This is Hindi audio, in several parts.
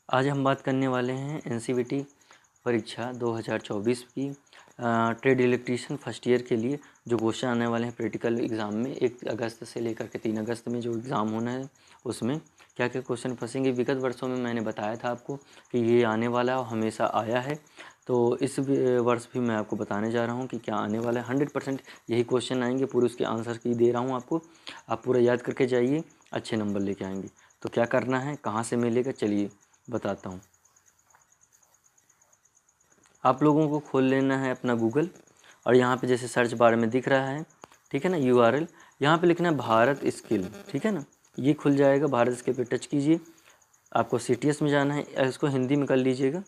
आज हम बात करने वाले हैं एनसीवीटी परीक्षा 2024 की ट्रेड इलेक्ट्रीशियन फर्स्ट ईयर के लिए जो क्वेश्चन आने वाले हैं प्रैक्टिकल एग्ज़ाम में 1 अगस्त से लेकर के 3 अगस्त में जो एग्ज़ाम होना है उसमें क्या क्या क्वेश्चन फंसेंगे। विगत वर्षों में मैंने बताया था आपको कि ये आने वाला है और हमेशा आया है, तो इस वर्ष भी मैं आपको बताने जा रहा हूँ कि क्या आने वाला है। 100% यही क्वेश्चन आएंगे, पूरे उसके आंसर की दे रहा हूँ आपको। आप पूरा याद करके जाइए, अच्छे नंबर लेके आएंगे। तो क्या करना है, कहाँ से मिलेगा, चलिए बताता हूँ। आप लोगों को खोल लेना है अपना गूगल और यहाँ पे जैसे सर्च बार में दिख रहा है, ठीक है ना, URL यहाँ पे लिखना है भारत स्किल, ठीक है ना, ये खुल जाएगा। भारत स्किल पे टच कीजिए, आपको CTS में जाना है, इसको हिंदी में कर लीजिएगा,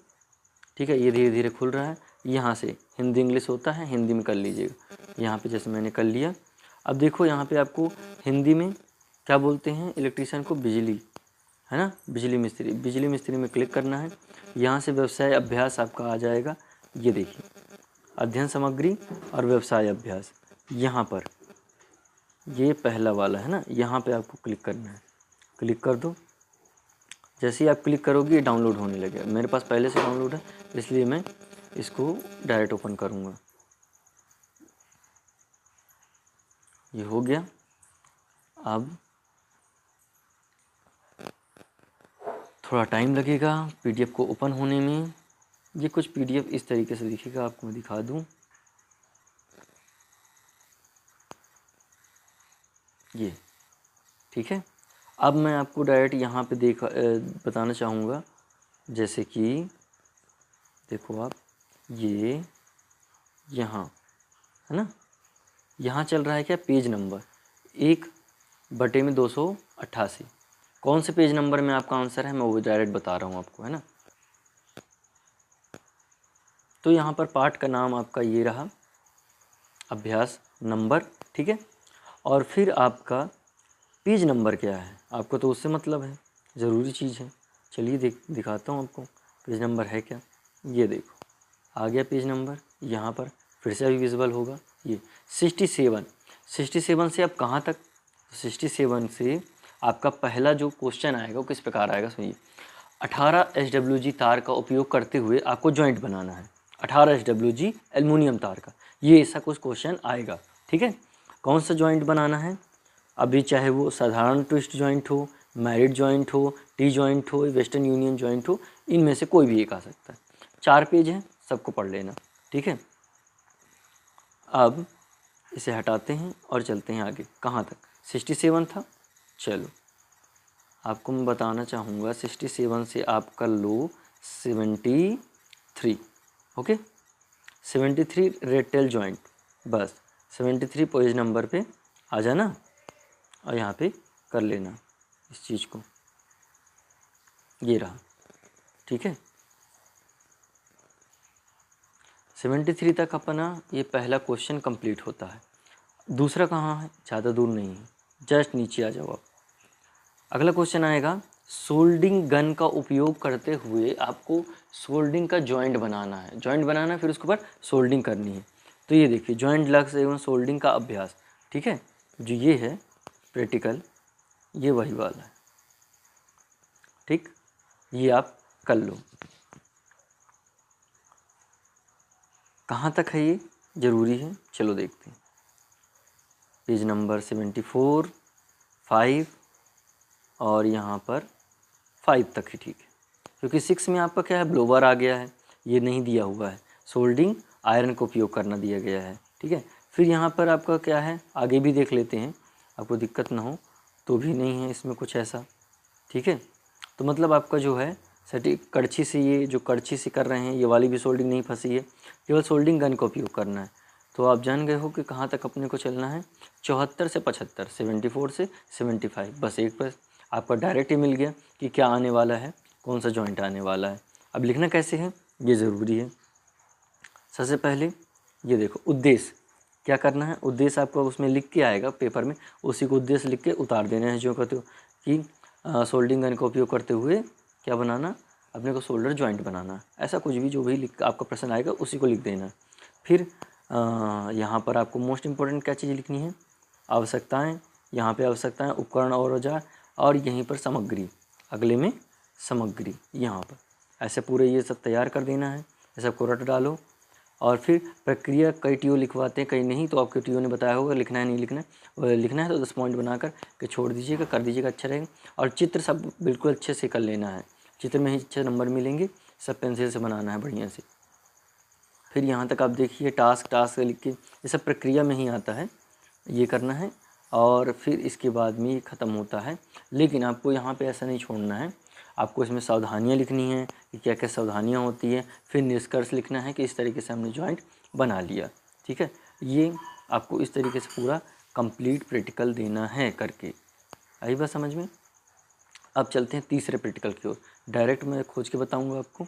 ठीक है। ये धीरे धीरे खुल रहा है, यहाँ से हिंदी इंग्लिश होता है, हिंदी में कर लीजिएगा। यहाँ पे जैसे मैंने कर लिया। अब देखो यहाँ पे आपको हिंदी में क्या बोलते हैं, इलेक्ट्रीशियन को बिजली, है ना, बिजली मिस्त्री। बिजली मिस्त्री में क्लिक करना है। यहाँ से व्यवसाय अभ्यास आपका आ जाएगा, ये देखिए, अध्ययन सामग्री और व्यवसाय अभ्यास। यहाँ पर ये पहला वाला है ना, यहाँ पे आपको क्लिक करना है। क्लिक कर दो। जैसे ही आप क्लिक करोगे ये डाउनलोड होने लगेगा। मेरे पास पहले से डाउनलोड है, इसलिए मैं इसको डायरेक्ट ओपन करूँगा। ये हो गया। अब थोड़ा टाइम लगेगा PDF को ओपन होने में। ये कुछ PDF इस तरीके से दिखेगा, आपको मैं दिखा दूँ। ये ठीक है। अब मैं आपको डायरेक्ट यहाँ पे बताना चाहूँगा, जैसे कि देखो आप, ये यहाँ है ना, यहाँ चल रहा है क्या, पेज नंबर 1/288। कौन से पेज नंबर में आपका आंसर है, मैं वो डायरेक्ट बता रहा हूँ आपको, है ना। तो यहाँ पर पाठ का नाम आपका ये रहा, अभ्यास नंबर, ठीक है। और फिर आपका पेज नंबर क्या है, आपको तो उससे मतलब है, ज़रूरी चीज़ है। चलिए दिखाता हूँ आपको पेज नंबर है क्या। ये देखो आ गया पेज नंबर, यहाँ पर फिर से अभी विजिबल होगा। ये 67 से अब कहाँ तक, 67 से आपका पहला जो क्वेश्चन आएगा वो किस प्रकार आएगा, सुनिए। 18 SWG तार का उपयोग करते हुए आपको जॉइंट बनाना है। 18 SWG एल्युमिनियम तार का, ये ऐसा कुछ क्वेश्चन आएगा, ठीक है। कौन सा जॉइंट बनाना है, अभी चाहे वो साधारण ट्विस्ट जॉइंट हो, मैरिड जॉइंट हो, टी जॉइंट हो, वेस्टर्न यूनियन जॉइंट हो, इनमें से कोई भी एक आ सकता है। 4 पेज हैं, सबको पढ़ लेना, ठीक है। अब इसे हटाते हैं और चलते हैं आगे। कहाँ तक, 67 था। चलो आपको मैं बताना चाहूँगा, 67 से आप कर लो 73, ओके। 73 रेड टेल जॉइंट, बस 73 पेज नंबर पे आ जाना और यहाँ पे कर लेना इस चीज़ को। ये रहा, ठीक है। 73 तक अपना ये पहला क्वेश्चन कंप्लीट होता है। दूसरा कहाँ है, ज़्यादा दूर नहीं है, जस्ट नीचे आ जाओ आप। अगला क्वेश्चन आएगा, सोल्डिंग गन का उपयोग करते हुए आपको सोल्डिंग का जॉइंट बनाना है। जॉइंट बनाना है, फिर उसके ऊपर सोल्डिंग करनी है। तो ये देखिए, जॉइंट लग्स एवं सोल्डिंग का अभ्यास, ठीक है। जो ये है प्रैक्टिकल, ये वही वाला है, ठीक। ये आप कर लो। कहाँ तक है ये, ज़रूरी है, चलो देखते हैं। पेज नंबर 74, 5 और यहाँ पर 5 तक ही ठीक है, क्योंकि 6 में आपका क्या है, ब्लोवर आ गया है, ये नहीं दिया हुआ है। सोल्डिंग आयरन का उपयोग करना दिया गया है, ठीक है। फिर यहाँ पर आपका क्या है, आगे भी देख लेते हैं, आपको दिक्कत ना हो तो भी नहीं है इसमें कुछ ऐसा, ठीक है। तो मतलब आपका जो है सटीक कड़छी से, ये जो कड़छी से कर रहे हैं ये वाली भी सोल्डिंग नहीं फंसी है, केवल सोल्डिंग गन का उपयोग करना है। तो आप जान गए हो कि कहाँ तक अपने को चलना है, 74 से 75, 74 से 75, बस एक पर आपका डायरेक्ट ही मिल गया कि क्या आने वाला है, कौन सा जॉइंट आने वाला है। अब लिखना कैसे है, ये ज़रूरी है। सबसे पहले ये देखो, उद्देश्य क्या करना है, उद्देश्य आपको उसमें लिख के आएगा पेपर में, उसी को उद्देश्य लिख के उतार देना है। जो कहते हो कि सोल्डिंग गन का उपयोग करते हुए क्या बनाना, अपने को सोल्डर जॉइंट बनाना, ऐसा कुछ भी जो भी लिख आपका प्रश्न आएगा उसी को लिख देना। फिर यहाँ पर आपको मोस्ट इम्पोर्टेंट क्या चीज़ लिखनी है, आवश्यकताएँ। यहाँ पे आवश्यकताएँ, उपकरण और औजार, और यहीं पर सामग्री अगले में सामग्री यहाँ पर ऐसे पूरे ये सब तैयार कर देना है। ये सब को रट डालो और फिर प्रक्रिया कई टीओ लिखवाते हैं, कई नहीं, तो आपके टीओ ने बताया होगा लिखना है नहीं लिखना है। लिखना है तो 10 पॉइंट बनाकर के छोड़ दीजिएगा, कर दीजिएगा, अच्छा रहेगा। और चित्र सब बिल्कुल अच्छे से कर लेना है, चित्र में ही अच्छे नंबर मिलेंगे। सब पेंसिल से बनाना है बढ़िया से। फिर यहाँ तक आप देखिए टास्क लिख के, ये सब प्रक्रिया में ही आता है, ये करना है। और फिर इसके बाद में ये ख़त्म होता है। लेकिन आपको यहाँ पे ऐसा नहीं छोड़ना है, आपको इसमें सावधानियाँ लिखनी है कि क्या क्या सावधानियाँ होती है। फिर निष्कर्ष लिखना है कि इस तरीके से हमने जॉइंट बना लिया, ठीक है। ये आपको इस तरीके से पूरा कंप्लीट प्रैक्टिकल देना है करके। आई बात समझ में। अब चलते हैं तीसरे प्रैक्टिकल की ओर। डायरेक्ट मैं खोज के बताऊँगा आपको।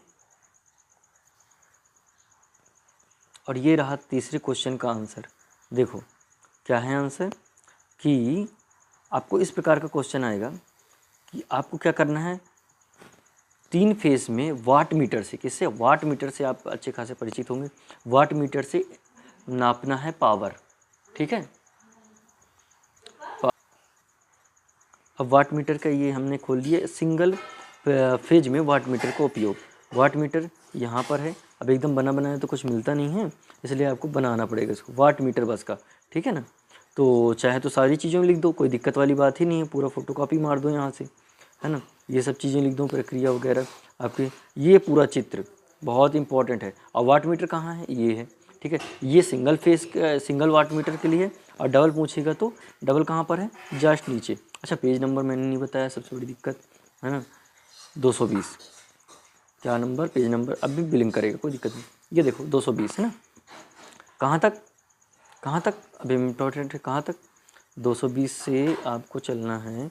और ये रहा तीसरे क्वेश्चन का आंसर। देखो क्या है आंसर, कि आपको इस प्रकार का क्वेश्चन आएगा कि आपको क्या करना है, 3 फेज में वाट मीटर से, किससे, वाट मीटर से आप अच्छे खासे परिचित होंगे। वाट मीटर से नापना है पावर, ठीक है। अब वाट मीटर का ये हमने खोल दिया, सिंगल फेज में वाट मीटर का उपयोग। वाट मीटर यहाँ पर है। अब एकदम बना बनाया तो कुछ मिलता नहीं है, इसलिए आपको बनाना पड़ेगा इसको, वाट मीटर बस का, ठीक है ना। तो चाहे तो सारी चीज़ों में लिख दो, कोई दिक्कत वाली बात ही नहीं है, पूरा फोटोकॉपी मार दो यहाँ से, है ना। ये सब चीज़ें लिख दो, प्रक्रिया वगैरह आपके। ये पूरा चित्र बहुत इंपॉर्टेंट है। और वाट मीटर कहाँ है, ये है, ठीक है। ये सिंगल वाट मीटर के लिए है। और डबल पूछेगा तो डबल कहाँ पर है, जस्ट नीचे। अच्छा पेज नंबर मैंने नहीं बताया, सबसे बड़ी दिक्कत है ना, 220। क्या नंबर, पेज नंबर, अब भी बिलिंग करेगा, कोई दिक्कत नहीं। ये देखो 220 है ना। कहाँ तक, कहाँ तक, अब इम्पोर्टेंट है, कहाँ तक, 220 से आपको चलना है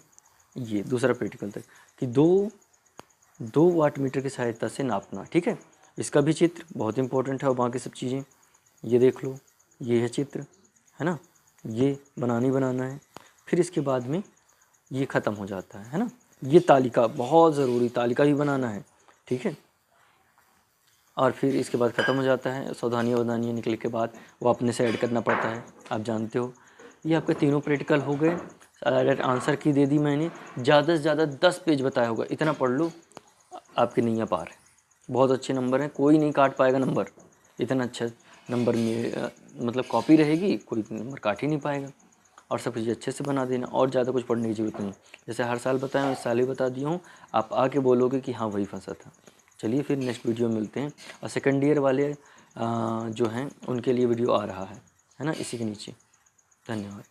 ये दूसरा प्रैक्टिकल तक, कि दो वाट मीटर की सहायता से नापना, ठीक है। इसका भी चित्र बहुत इंपॉर्टेंट है। और बाकी सब चीज़ें ये देख लो, ये है चित्र, है ना, ये बनाना है। फिर इसके बाद में ये ख़त्म हो जाता है ना। ये तालिका बहुत ज़रूरी, तालिका भी बनाना है, ठीक है। और फिर इसके बाद ख़त्म हो जाता है। सावधानियाँ वधानियाँ निकल के बाद वो अपने से ऐड करना पड़ता है, आप जानते हो। ये आपके तीनों प्रैक्टिकल हो गए। आंसर की दे दी मैंने, ज़्यादा से ज़्यादा 10 पेज बताया होगा, इतना पढ़ लो, आपकी नैया पार है। बहुत अच्छे नंबर हैं, कोई नहीं काट पाएगा नंबर, इतना अच्छा नंबर में मतलब कॉपी रहेगी, कोई नंबर काट ही नहीं पाएगा। और सब चीज़ अच्छे से बना देना, और ज़्यादा कुछ पढ़ने की ज़रूरत नहीं। जैसे हर साल बताया, इस साल ही बता दिया हूँ, आप आके बोलोगे कि हाँ वही फंसा था। चलिए फिर नेक्स्ट वीडियो में मिलते हैं। और सेकेंड ईयर वाले जो हैं उनके लिए वीडियो आ रहा है ना, इसी के नीचे। धन्यवाद।